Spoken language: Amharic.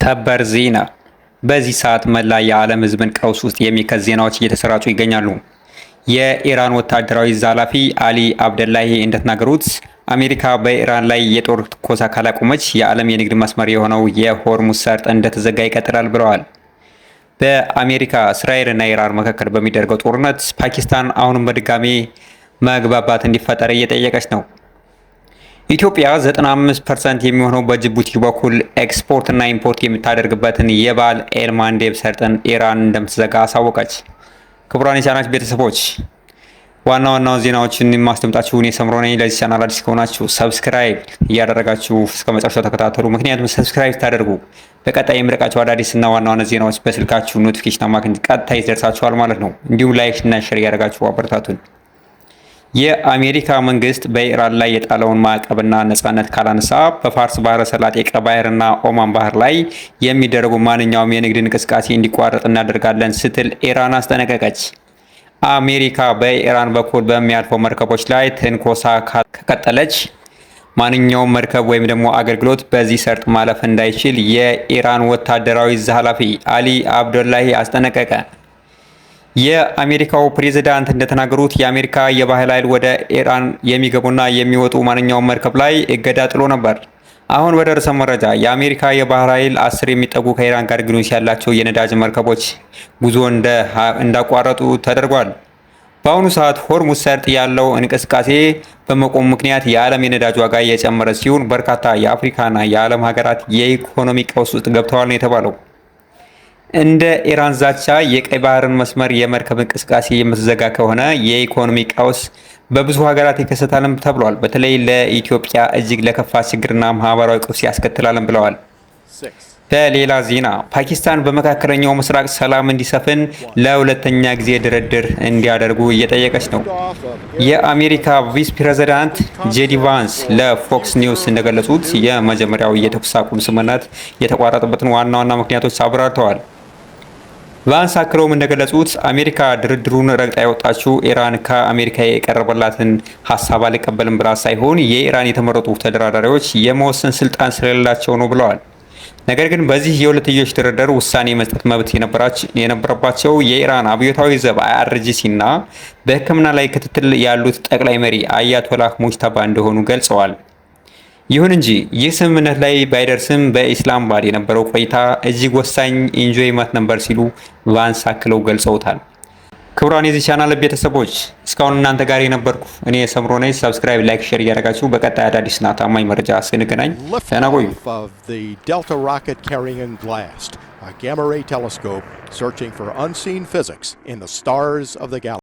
ሰበር ዜና! በዚህ ሰዓት መላ የዓለም ሕዝብን ቀውስ ውስጥ የሚከት ዜናዎች እየተሰራጩ ይገኛሉ። የኢራን ወታደራዊ እዝ ኃላፊ አሊ አብደላሂ እንደተናገሩት አሜሪካ በኢራን ላይ የጦር ትንኮሳ ካላቆመች የዓለም የንግድ መስመር የሆነው የሆርሙዝ ሰርጥ እንደተዘጋ ይቀጥላል ብለዋል። በአሜሪካ እስራኤልና ኢራን መካከል በሚደረገው ጦርነት ፓኪስታን አሁንም በድጋሚ መግባባት እንዲፈጠር እየጠየቀች ነው። ኢትዮጵያ 95% የሚሆነው በጅቡቲ በኩል ኤክስፖርት እና ኢምፖርት የምታደርግበትን የባብ ኤል ማንዴብ ሰርጥን ኢራን እንደምትዘጋ አሳወቀች። ክቡራን የቻናል ቤተሰቦች ዋና ዜናዎችን የማስደምጣችሁ እኔ ሰምሮ ነኝ። ለዚህ ቻናል አዲስ ከሆናችሁ ሰብስክራይብ እያደረጋችሁ እስከ መጨረሻው ተከታተሉ። ምክንያቱም ሰብስክራይብ ታደርጉ በቀጣይ የምለቃቸው አዳዲስና ዋና ዜናዎች በስልካችሁ ኖቲፊኬሽን አማካኝነት ቀጥታ ይደርሳችኋል ማለት ነው። እንዲሁም ላይክ እና ሼር እያደረጋችሁ አበረታቱን። የአሜሪካ መንግስት በኢራን ላይ የጣለውን ማዕቀብና ነጻነት ካላነሳ በፋርስ ባህረ ሰላጤ ቀይ ባህርና ኦማን ባህር ላይ የሚደረጉ ማንኛውም የንግድ እንቅስቃሴ እንዲቋረጥ እናደርጋለን ስትል ኢራን አስጠነቀቀች። አሜሪካ በኢራን በኩል በሚያልፈው መርከቦች ላይ ትንኮሳ ከቀጠለች ማንኛውም መርከብ ወይም ደግሞ አገልግሎት በዚህ ሰርጥ ማለፍ እንዳይችል የኢራን ወታደራዊ እዝ ኃላፊ አሊ አብደላሂ አስጠነቀቀ። የአሜሪካው ፕሬዝዳንት እንደተናገሩት የአሜሪካ የባህር ኃይል ወደ ኢራን የሚገቡና የሚወጡ ማንኛውም መርከብ ላይ እገዳ ጥሎ ነበር። አሁን በደረሰ መረጃ የአሜሪካ የባህር ኃይል 10 የሚጠጉ ከኢራን ጋር ግንኙነት ያላቸው የነዳጅ መርከቦች ጉዞ እንዳቋረጡ ተደርጓል። በአሁኑ ሰዓት ሆርሙዝ ሰርጥ ያለው እንቅስቃሴ በመቆሙ ምክንያት የዓለም የነዳጅ ዋጋ እየጨመረ ሲሆን በርካታ የአፍሪካና የዓለም ሀገራት የኢኮኖሚ ቀውስ ውስጥ ገብተዋል ነው የተባለው። እንደ ኢራን ዛቻ የቀይ ባህርን መስመር የመርከብ እንቅስቃሴ የምትዘጋ ከሆነ የኢኮኖሚ ቀውስ በብዙ ሀገራት ይከሰታልም ተብሏል። በተለይ ለኢትዮጵያ እጅግ ለከፋ ችግርና ማህበራዊ ቀውስ ያስከትላልም ብለዋል። በሌላ ዜና ፓኪስታን በመካከለኛው ምስራቅ ሰላም እንዲሰፍን ለሁለተኛ ጊዜ ድርድር እንዲያደርጉ እየጠየቀች ነው። የአሜሪካ ቪስ ፕሬዝዳንት ጄዲ ቫንስ ለፎክስ ኒውስ እንደገለጹት የመጀመሪያው የተኩስ አቁም ስምምነት የተቋረጠበትን ዋና ምክንያቶች አብራርተዋል። ቫንስ አክለውም እንደገለጹት አሜሪካ ድርድሩን ረግጣ የወጣችው ኢራን ከአሜሪካ የቀረበላትን ሀሳብ አልቀበልም ብላ ሳይሆን የኢራን የተመረጡ ተደራዳሪዎች የመወሰን ስልጣን ስለሌላቸው ነው ብለዋል። ነገር ግን በዚህ የሁለትዮሽ ድርድር ውሳኔ መስጠት መብት የነበረባቸው የኢራን አብዮታዊ ዘብ IRGC እና በሕክምና ላይ ክትትል ያሉት ጠቅላይ መሪ አያቶላህ ሙጅተባ እንደሆኑ ገልጸዋል። ይሁን እንጂ ይህ ስምምነት ላይ ባይደርስም በኢስላማባድ የነበረው ቆይታ እጅግ ወሳኝ ኢንጆይመንት ነበር ሲሉ ቫንስ አክለው ገልጸውታል። ክቡራን የዚህ ቻናል ቤተሰቦች እስካሁን እናንተ ጋር የነበርኩ እኔ ሰምሮ ነኝ። ሰብስክራይብ፣ ላይክ፣ ሼር እያደረጋችሁ በቀጣይ አዳዲስና ታማኝ መረጃ እስክንገናኝ ደህና ቆዩ። A gamma ray telescope searching for unseen physics in the stars of the galaxy.